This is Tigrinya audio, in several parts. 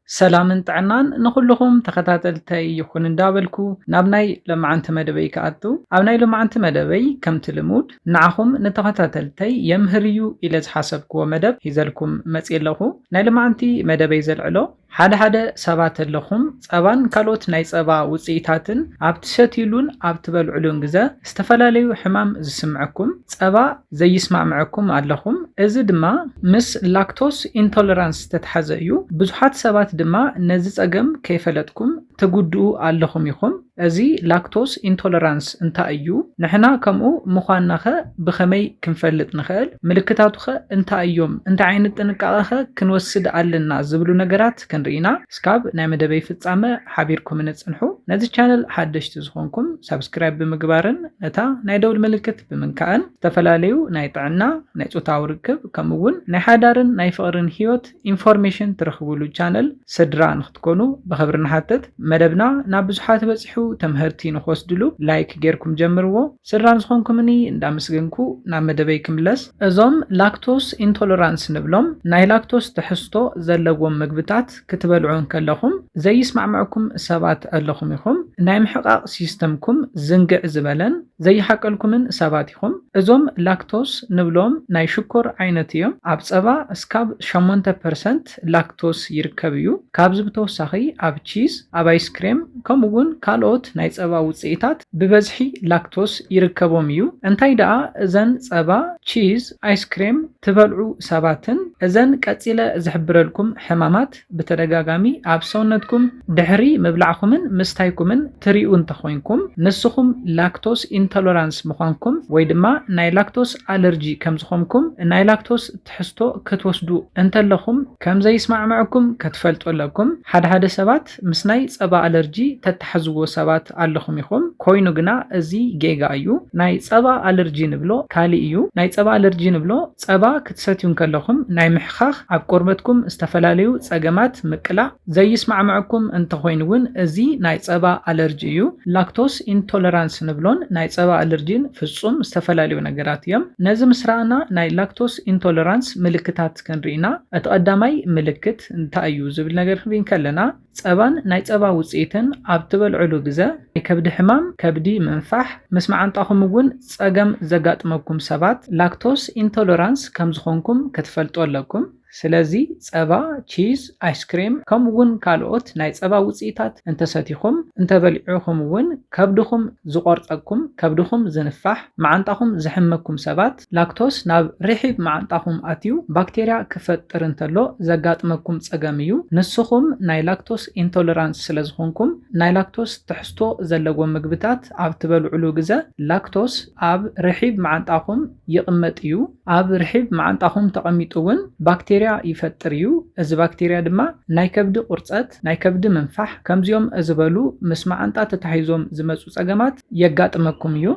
سلامن طعنان نخلهم تخاتلتي يكون اندابلكو نابناي لما عنت مدبي كأتو أبناي لما عنت مدبي كم تلمود نعهم نتخاتلتي يمهريو إلى حسبكو مدب هزلكم مسئل له ناي لما عنتي مدبي زلعلو حدا سبات اللهم صبان كالوت ناي صبا وصيتاتن ابتشتيلون ابتبلعلون غزا استفلاليو حمام زسمعكم صبا زي يسمع معكم اللهم از دما مس لاكتوس انتولرانس تتحزيو بزحات سبات دما نزي صقم كيفلتكم تغدو اللهم يخم ازي لاكتوس انتولرانس انت ايو نحنا كمو مخانخه بخمي كنفلط نخل ملكتاتخه انت ايوم انت عين طنقاخه كنوسد علنا زبلو نغرات كنرينا سكاب ناي مدبي فصامه حبيركم نصنحو نزي channel حدشت زخونكم سبسكرايب بمغبارن نتا ناي دول ملكت بمنكان تفلاليو ناي طعنا ناي صوتاو ركب كمون ناي حدارن ناي فقرن هيوت انفورميشن ترخبولو channel سدرا نختكونو بخبرنا حتت مدبنا نابزحات بصحو تمهرتي نخوسدلو لايك غيركم جمرو سران زخونكمني اندامسغنكو نا مدبيكم لس ازوم لاكتوس انتولرانس نبلوم ناي لاكتوس تحستو زلغوم مغبتات كتبلعون كلهم زي يسمع معكم سبات اللهم يخم ناي محقق سيستمكم زنقع زبلن زي حقلكم سباتيكم ازوم لاكتوس نبلوم ناي شكر عينتيوم ابصبا اسكاب 8% لاكتوس يركبيو كابز بتوسخي اب تشيز اب ايس كريم كمون كالوت ናይ ጸባ ውጽኢታት ብበዝሒ ላክቶስ ይርከቦም እዩ እንታይ ደኣ እዘን ጸባ ቺዝ አይስክሬም ትበልዑ ሰባትን እዘን ቀጺለ ዝሕብረልኩም ሕማማት በተደጋጋሚ ኣብ ሰውነትኩም ድሕሪ ምብላዕኩምን ምስታይኩምን ትሪኡ እንተኾንኩም ንስኹም ላክቶስ ኢንቶለራንስ ምዃንኩም ወይ ድማ ናይ ላክቶስ አለርጂ ከም ዝኾንኩም ናይ ላክቶስ ትሕዝቶ ክትወስዱ እንተለኹም ከም ዘይስማዕምዕኩም ክትፈልጦለኩም ሓደ ሰባት ምስ ናይ ጸባ አለርጂ ተተሓዝዎ ሰባት ኣለኹም ይኹም ኮይኑ ግና እዚ ጌጋ እዩ ናይ ጸባ አለርጂ ንብሎ ካሊ እዩ ናይ ጸባ አለርጂ ንብሎ ጸባ ክትሰትዩን ከለኹም ናይ ምሕኻኽ ኣብ ቆርበትኩም ዝተፈላልዩ ጸገማት ምቅላዕ ዘይስማዕምዕኩም እንተኾይኑውን እዚ ናይ ጸባ አለርጂ እዩ ላክቶስ ኢንቶለራንስ ንብሎን ናይ ጸባ አለርጂን ፍጹም ዝተፈላልዩ ነገራት እዮም ነዚ ምስራና ናይ ላክቶስ ኢንቶለራንስ ምልክታት ክንሪና እቲ ቀዳማይ ምልክት እንታይ እዩ ዝብል ነገር ክንሪን ከለና ጸባን ናይ ጸባ ውጽኢትን ኣብ ትበልዕሉ ግዜ ከብዲ ሕማም ከብዲ መንፋሕ መስማዓንጣኹም እውን ጸገም ዘጋጥመኩም ሰባት ላክቶስ ኢንቶለራንስ ከም ዝኾንኩም ክትፈልጡ ኣለኩም ስለዚ ጸባ ቺዝ አይስክሬም ከምውን ካልኦት ናይ ጸባ ውጽኢታት እንተሰቲኹም እንተበልዑኹም እውን ከብድኹም ዝቆርጸኩም ከብድኹም ዝንፋሕ ማዓንጣኹም ዝሕመኩም ሰባት ላክቶስ ናብ ርሒብ ማዓንጣኹም ኣትዩ ባክቴርያ ክፈጥር እንተሎ ዘጋጥመኩም ጸገም እዩ ንስኹም ናይ ላክቶስ ኢንቶለራንስ ስለዝኾንኩም ናይ ላክቶስ ትሕዝቶ ዘለዎም ምግብታት ኣብ ትበልዑሉ ግዜ ላክቶስ ኣብ ርሒብ ማዓንጣኹም ይቕመጥ እዩ ኣብ ርሒብ ማዓንጣኹም ተቐሚጡ እውን ባክቴርያ ይፈጥር እዩ እዚ ባክቴርያ ድማ ናይ ከብዲ ቁርጸት ናይ ከብዲ መንፋሕ ከምዚኦም ዝበሉ ምስ ማዓንጣ ተታሒዞም ዝመጹ ጸገማት የጋጥመኩም እዩ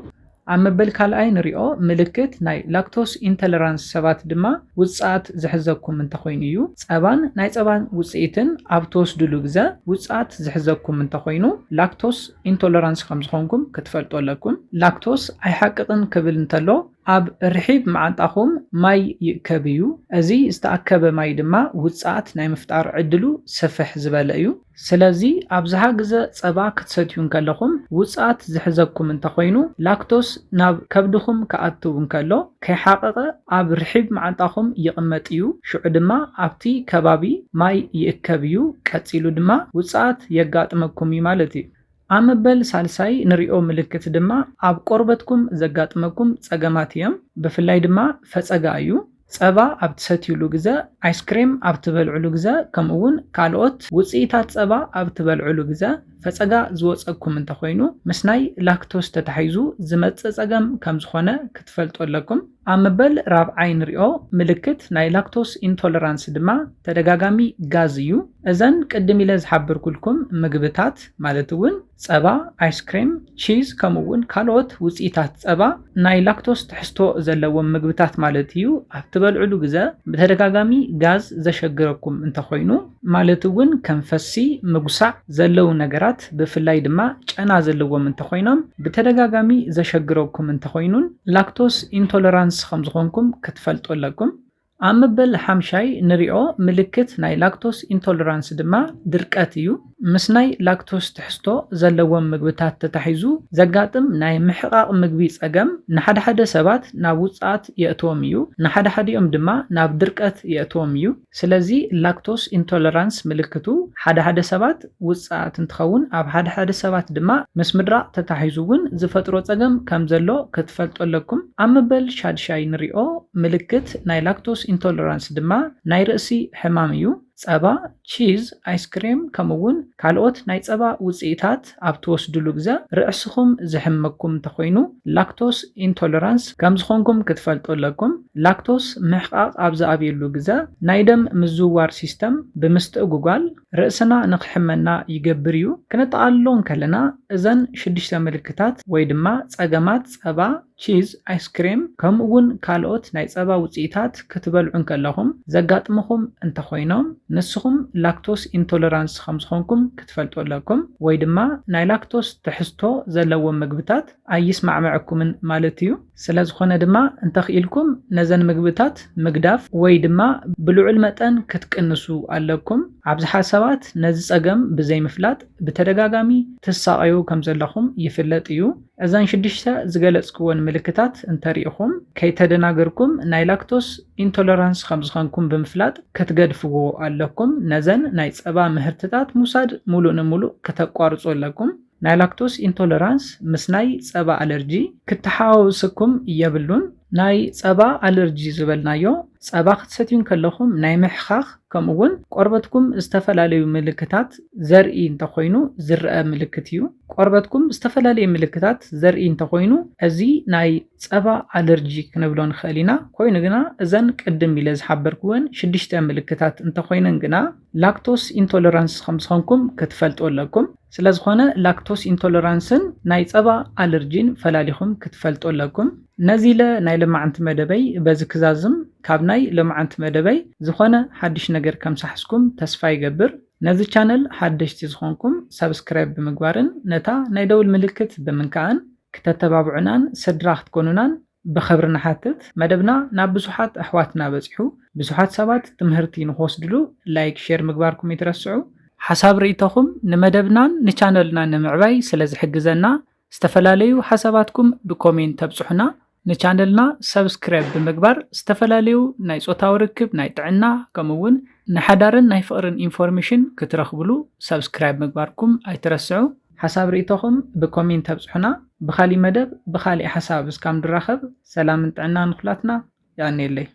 ኣብ መበል ካልኣይ ንሪኦ ምልክት ናይ ላክቶስ ኢንቶለራንስ ሰባት ድማ ውጽኣት ዝሕዘኩም እንተኾይኑ እዩ ጸባን ናይ ጸባን ውጽኢትን ኣብ ተወስድሉ ግዜ ውጽኣት ዝሕዘኩም እንተኾይኑ ላክቶስ ኢንቶለራንስ ከም ዝኾንኩም ክትፈልጡ ኣለኩም ላክቶስ ኣይሓቅቕን ክብል እንተሎ ኣብ ርሒብ ማዓንጣኹም ማይ ይእከብ እዩ እዚ ዝተኣከበ ማይ ድማ ውጽኣት ናይ ምፍጣር ዕድሉ ሰፍሕ ዝበለ እዩ ስለዚ ኣብዝሓ ግዜ ጸባ ክትሰትዩን ከለኹም ውጽኣት ዝሕዘኩም እንተኾይኑ ላክቶስ ናብ ከብድኹም ከኣትው እንከሎ ከይሓቀቀ ኣብ ርሒብ ማዓንጣኹም ይቕመጥ እዩ ሽዑ ድማ ኣብቲ ከባቢ ማይ ይእከብ እዩ ቀጺሉ ድማ ውጽኣት የጋጥመኩም እዩ ማለት እዩ ኣብ መበል ሳልሳይ ንሪኦ ምልክት ድማ ኣብ ቆርበትኩም ዘጋጥመኩም ጸገማት እዮም ብፍላይ ድማ ፈጸጋ እዩ ጸባ ኣብ ትሰትዩሉ ግዜ አይስክሬም ኣብ ትበልዑሉ ግዜ ከምኡውን ካልኦት ውጽኢታት ጸባ ኣብ ትበልዑሉ ግዜ ፈጸጋ ዝወጸኩም እንተኾይኑ ምስ ናይ ላክቶስ ተታሒዙ ዝመጽእ ጸገም ከም ዝኾነ ክትፈልጡ ኣለኩም ኣብ መበል ራብዓይ ንሪኦ ምልክት ናይ ላክቶስ ኢንቶለራንስ ድማ ተደጋጋሚ ጋዝ እዩ እዘን ቅድም ኢለ ዝሓብርኩልኩም ምግብታት ማለት እውን ጸባ አይስክሬም ቺዝ ከምኡውን ካልኦት ውጽኢታት ጸባ ናይ ላክቶስ ትሕዝቶ ዘለዎም ምግብታት ማለት እዩ ኣብ ትበልዑሉ ግዜ ብተደጋጋሚ ጋዝ ዘሸግረኩም እንተኾይኑ ማለት እውን ከም ፈሲ ምጉሳዕ ዘለው ነገራት ብፍላይ ድማ ጨና ዘለዎም እንተኾይኖም ብተደጋጋሚ ዘሸግረኩም እንተኾይኑን ላክቶስ ኢንቶለራንስ ከም ዝኾንኩም ክትፈልጡ ኣለኩም أمبل حمشاي نريو ملكت ناي لاكتوس انتولرانس دما درقاتيو مسناي لاكتوس تحستو زلوم مغبتات تتحيزو زقاتم ناي محقاق مغبي صقم نحد حد سبات ناب وصات يأتوميو نحد حد يوم دما ناب درقات يأتوميو سلازي لاكتوس انتولرانس ملكتو حد سبات وصات انتخون اب حد سبات دما مس مدرا تتحيزوون زفترو صقم كم زلو كتفلطو لكم أمبل شادشاي نريو ملكت ناي لاكتوس intolerance دما ناي رأسي حماميو صبا تشيز آيس كريم كمون كالوت ناي صبا وصيتات اب توسدلو غزا رأسكم زحمكم تخوينو لاكتوس intolerance كم زخونكم كتفلطو لكم لاكتوس محقاق اب زابيلو غزا ناي دم مزوار سيستم بمستقوغال رأسنا نخحمنا يغبريو كنتقالون كلنا اذن شدشتا ملكتات ወይ ድማ ጸገማት ጸባ ቺዝ አይስክሬም ከምኡውን ካልኦት ናይ ጸባ ውጽኢታት ክትበልዑን ከለኹም ዘጋጥምኹም እንተኾይኖም ንስኹም ላክቶስ ኢንቶለራንስ ከም ዝኾንኩም ክትፈልጡ ኣለኩም ወይ ድማ ናይ ላክቶስ ትሕዝቶ ዘለዎም ምግብታት ኣይስማዕምዐኩምን ማለት እዩ ስለዝኾነ ድማ እንተኽኢልኩም ነዘን ምግብታት ምግዳፍ ወይ ድማ ብልዑል መጠን ክትቅንሱ ኣለኩም ኣብዝሓ ሰባት ነዚ ጸገም ብዘይ ምፍላጥ ብተደጋጋሚ ትሳቀዩ ከም ዘለኹም ይፍለጥ እዩ እዛን ሽድሽተ ዝገለጽክዎን ምልክታት እንተሪኢኹም ከይተደናገርኩም ናይ ላክቶስ ኢንቶለራንስ ከም ዝኾንኩም ብምፍላጥ ክትገድፍዎ ኣለኩም ነዘን ናይ ጸባ ምህርትታት ሙሳድ ሙሉእ ንሙሉእ ከተቋርጹ ኣለኩም ናይ ላክቶስ ኢንቶለራንስ ምስ ናይ ጸባ አለርጂ ክትሓዋወስኩም የብሉን ናይ ጸባ አለርጂ ዝበልናዮ ጸባ ክትሰትዩን ከለኹም ናይ ምሕኻኽ ከምኡውን ቆርበትኩም ዝተፈላለዩ ምልክታት ዘርኢ እንተኾይኑ ዝርአ ምልክት እዩ ቆርበትኩም ዝተፈላለዩ ምልክታት ዘርኢ እንተኾይኑ እዚ ናይ ጸባ አለርጂ ክንብሎ ንኽእል ኢና ኮይኑ ግና እዘን ቅድም ኢለ ዝሓበርክወን ሽድሽተ ምልክታት እንተኾይነን ግና ላክቶስ ኢንቶለራንስ ከም ዝኾንኩም ክትፈልጡ ኣለኩም ስለዝኾነ ላክቶስ ኢንቶለራንስን ናይ ጸባ አለርጂን ፈላሊኹም ክትፈልጡ ኣለኩም ነዚለ ናይ ልማዓንቲ መደበይ በዚ ክዛዝም ካብ ናይ ልማዓንቲ መደበይ ዝኾነ ሓድሽ ነገር ከም ሳሕስኩም ተስፋ ይገብር ነዚ ቻነል ሓደሽቲ ዝኾንኩም ሰብስክራይብ ብምግባርን ነታ ናይ ደውል ምልክት ብምንካእን ክተተባብዑናን ስድራ ክትኮኑናን ብኽብሪ ንሓትት መደብና ናብ ብዙሓት ኣሕዋትና በፂሑ ብዙሓት ሰባት ትምህርቲ ንኽወስድሉ ላይክ ሼር ምግባርኩም ይትረስዑ ሓሳብ ርእይተኹም ንመደብናን ንቻነልናን ንምዕባይ ስለ ዝሕግዘና ዝተፈላለዩ ሓሳባትኩም ብኮሜንት ተብጽሑና ንቻነልና ሰብስክራይብ ብምግባር ዝተፈላለዩ ናይ ጾታዊ ርክብ ናይ ጥዕና ከምኡውን ንሓዳርን ናይ ፍቕርን ኢንፎርሜሽን ክትረኽብሉ ሰብስክራይብ ምግባርኩም ኣይትረስዑ ሓሳብ ርእይተኹም ብኮሜንት ተብጽሑና ብኻሊ መደብ ብኻሊ ሓሳብ እስካም ድራኸብ ሰላምን ጥዕናን ኩላትና ያኔለይ